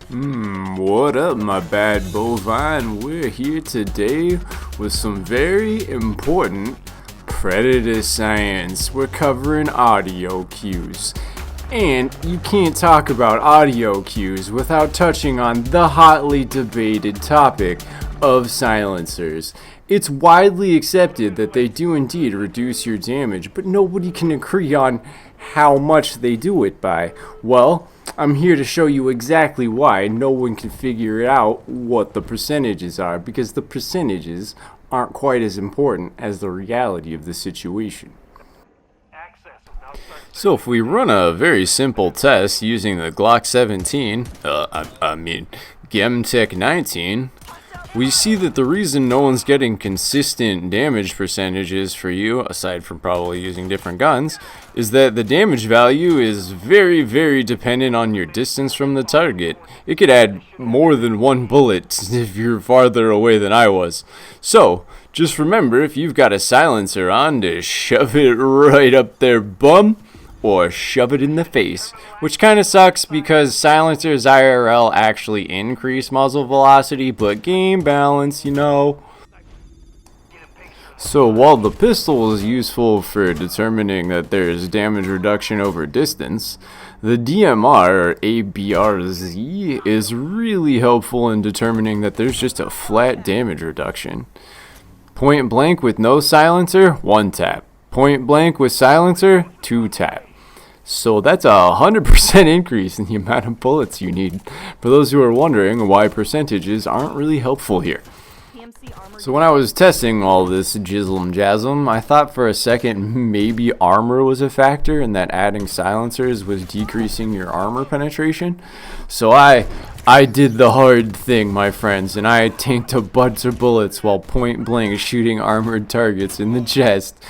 What up, my bad bovine? We're here today with some very important predator science. We're covering audio cues. And you can't talk about audio cues without touching on the hotly debated topic of silencers. It's widely accepted that they do indeed reduce your damage, but nobody can agree on how much they do it by. Well, I'm here to show you exactly why no one can figure out what the percentages are, because the percentages aren't quite as important as the reality of the situation. So if we run a very simple test using the Glock 17, Gemtech 19, we see that the reason no one's getting consistent damage percentages for you, aside from probably using different guns, is that the damage value is very, very dependent on your distance from the target. It could add more than one bullet if you're farther away than I was. So, just remember, if you've got a silencer on, to shove it right up their bum, or shove it in the face, which kind of sucks because silencers IRL actually increase muzzle velocity, but game balance, you know. So while the pistol is useful for determining that there's damage reduction over distance, the DMR, or ABRZ, is really helpful in determining that there's just a flat damage reduction. Point blank with no silencer, 1 tap. Point blank with silencer, 2 tap. So that's a 100% increase in the amount of bullets you need. For those who are wondering why percentages aren't really helpful here. So when I was testing all this jizzlum jazzlum, I thought for a second maybe armor was a factor and that adding silencers was decreasing your armor penetration. So I did the hard thing, my friends, and I tanked a bunch of bullets while point blank shooting armored targets in the chest.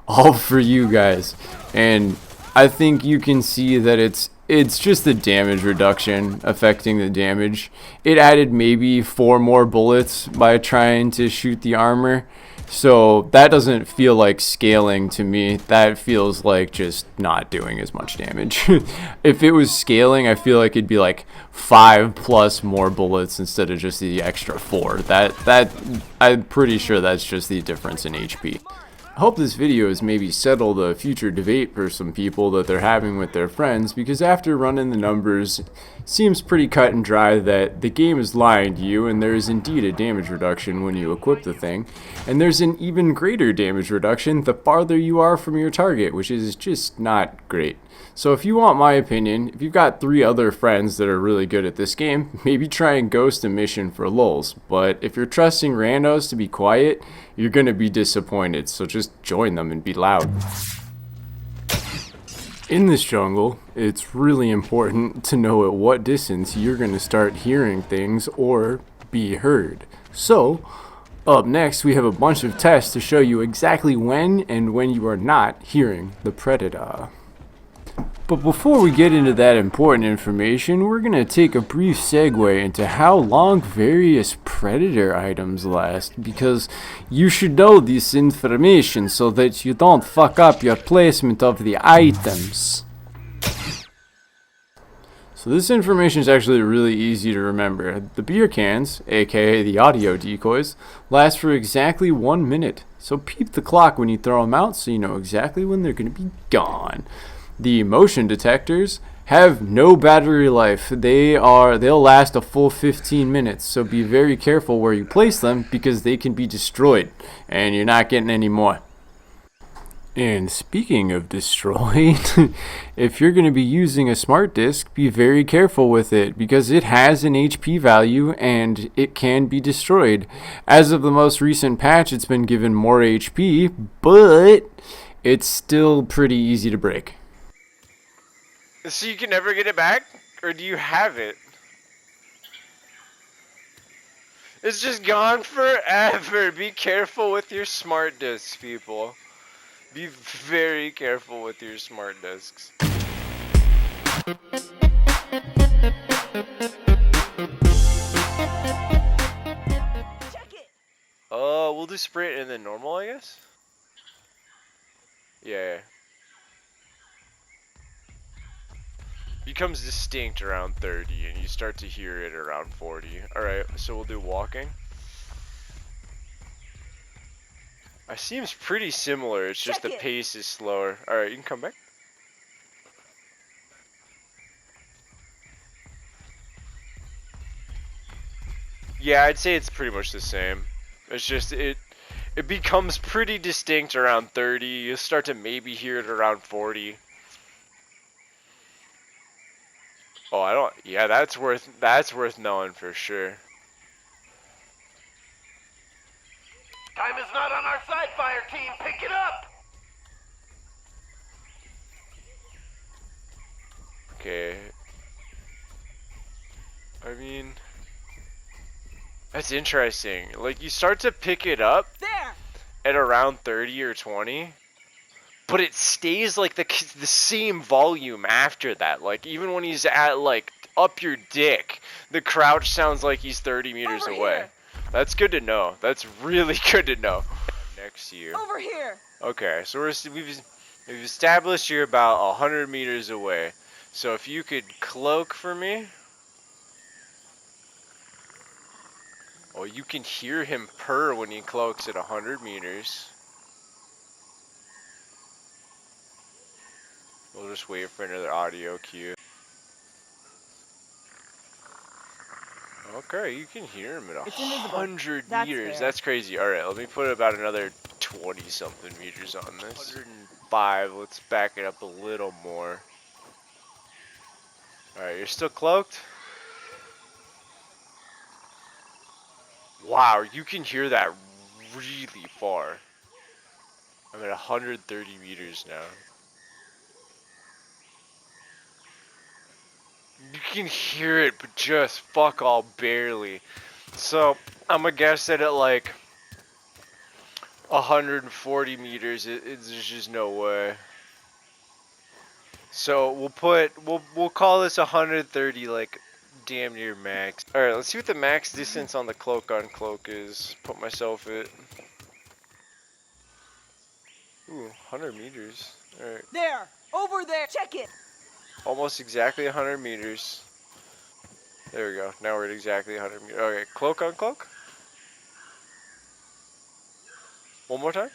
All for you guys. And I think you can see that it's just the damage reduction affecting the damage. It added maybe 4 more bullets by trying to shoot the armor. So that doesn't feel like scaling to me. That feels like just not doing as much damage. If it was scaling, I feel like it'd be like 5 plus more bullets instead of just the extra 4. That I'm pretty sure that's just the difference in HP. I hope this video has maybe settled a future debate for some people that they're having with their friends, because after running the numbers, it seems pretty cut and dry that the game is lying to you and there is indeed a damage reduction when you equip the thing, and there's an even greater damage reduction the farther you are from your target, which is just not great. So if you want my opinion, if you've got 3 other friends that are really good at this game, maybe try and ghost a mission for lulz. But if you're trusting randos to be quiet, you're gonna be disappointed, so just join them and be loud. In this jungle, it's really important to know at what distance you're gonna start hearing things or be heard. So, up next we have a bunch of tests to show you exactly when and when you are not hearing the predator. But before we get into that important information, we're going to take a brief segue into how long various predator items last, because you should know this information so that you don't fuck up your placement of the items. So this information is actually really easy to remember. The beer cans, aka the audio decoys, last for exactly 1 minute. So peep the clock when you throw them out so you know exactly when they're going to be gone. The motion detectors have no battery life. They'll last a full 15 minutes, so be very careful where you place them because they can be destroyed and you're not getting any more. And speaking of destroyed, if you're going to be using a smart disk, be very careful with it because it has an HP value and it can be destroyed. As of the most recent patch, it's been given more HP, but it's still pretty easy to break. So you can never get it back? Or do you have it? It's just gone forever. Be careful with your smart disks, people. Be very careful with your smart disks. We'll do sprint and then normal, I guess? Yeah. Becomes distinct around 30, and you start to hear it around 40. Alright, so we'll do walking. It seems pretty similar, it's just the pace is slower. Alright, you can come back. Yeah, I'd say it's pretty much the same. It's just, it becomes pretty distinct around 30. You'll start to maybe hear it around 40. Oh, I don't, yeah, that's worth knowing for sure. Time is not on our side, fire team. Pick it up. Okay. I mean, that's interesting. Like, you start to pick it up There. at around 30 or 20, but it stays like the same volume after that. Like, even when he's at, like, up your dick, the crouch sounds like he's 30 meters Over away. here. That's good to know. That's really good to know. Next to you. Over here. Okay, so we've established you're about 100 meters away. So if you could cloak for me. Oh, you can hear him purr when he cloaks at 100 meters. We'll just wait for another audio cue. Okay, you can hear him at 100 meters. Fair. That's crazy. Alright, let me put about another 20-something meters on this. 105. Let's back it up a little more. Alright, you're still cloaked? Wow, you can hear that really far. I'm at 130 meters now. You can hear it, but just fuck all barely. So, I'm gonna guess that at like 140 meters, there's just no way. So we'll call this 130, like damn near max. All right, let's see what the max distance on the cloak on cloak is. Put myself at. Ooh, 100 meters. All right. There. Over there. Check it. Almost exactly 100 meters. There we go. Now we're at exactly 100 meters. Okay, cloak on cloak. One more time.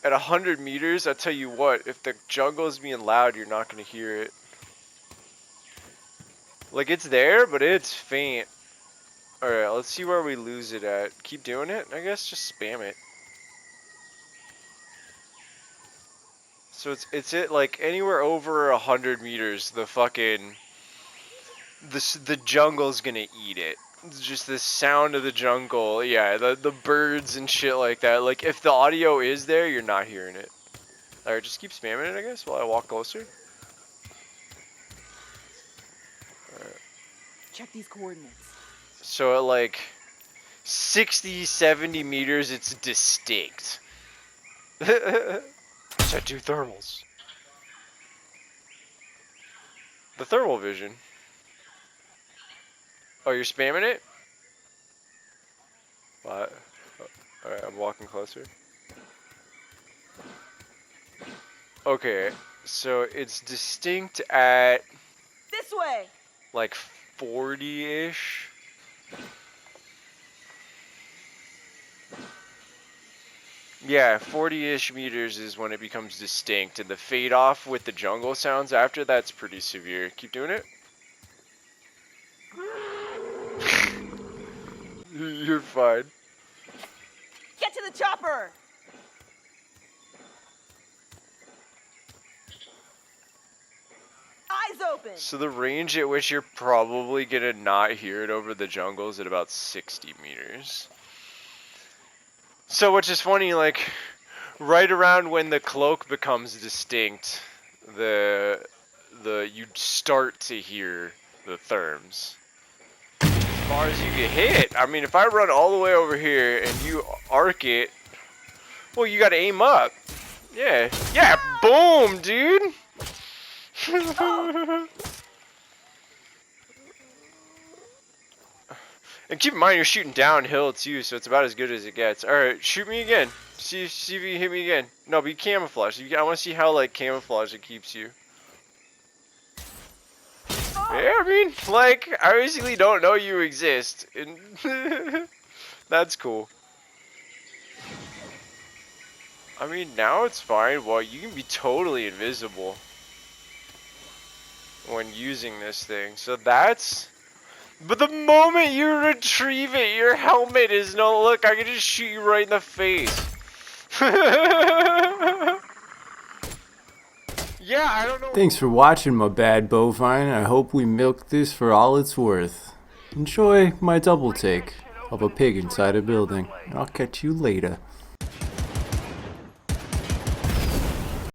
At 100 meters, I tell you what, if the jungle's being loud, you're not going to hear it. Like, it's there, but it's faint. Alright, let's see where we lose it at. Keep doing it, I guess? Just spam it. So it's at, like, anywhere over 100 meters, the fucking... The jungle's gonna eat it. It's just the sound of the jungle, yeah, the birds and shit like that. Like, if the audio is there, you're not hearing it. Alright, just keep spamming it, I guess, while I walk closer. Alright. Check these coordinates. So at like 60, 70 meters, it's distinct. Set 2 thermals. The thermal vision. Oh, you're spamming it? What? Alright, I'm walking closer. Okay, so it's distinct at This way. like 40-ish. Yeah, 40-ish meters is when it becomes distinct, and the fade off with the jungle sounds after that's pretty severe. Keep doing it. You're fine. Get to the chopper. Eyes open. So the range at which you're probably gonna not hear it over the jungle is at about 60 meters. So which is funny, like, right around when the cloak becomes distinct, you start to hear the therms. As far as you get hit, I mean, if I run all the way over here and you arc it, well, you gotta aim up. Yeah, yeah, boom, dude. And keep in mind you're shooting downhill too, so it's about as good as it gets. Alright, shoot me again. See if you can hit me again. No, be camouflage. I want to see how like camouflage it keeps you. Yeah, I mean, like, I basically don't know you exist. And that's cool. I mean, now it's fine. Well, you can be totally invisible when using this thing. So that's... But the moment you retrieve it, your helmet is no... Look, I can just shoot you right in the face. Yeah, I don't know. Thanks for watching, my bad bovine. I hope we milked this for all it's worth. Enjoy my double take of a pig inside a building. I'll catch you later.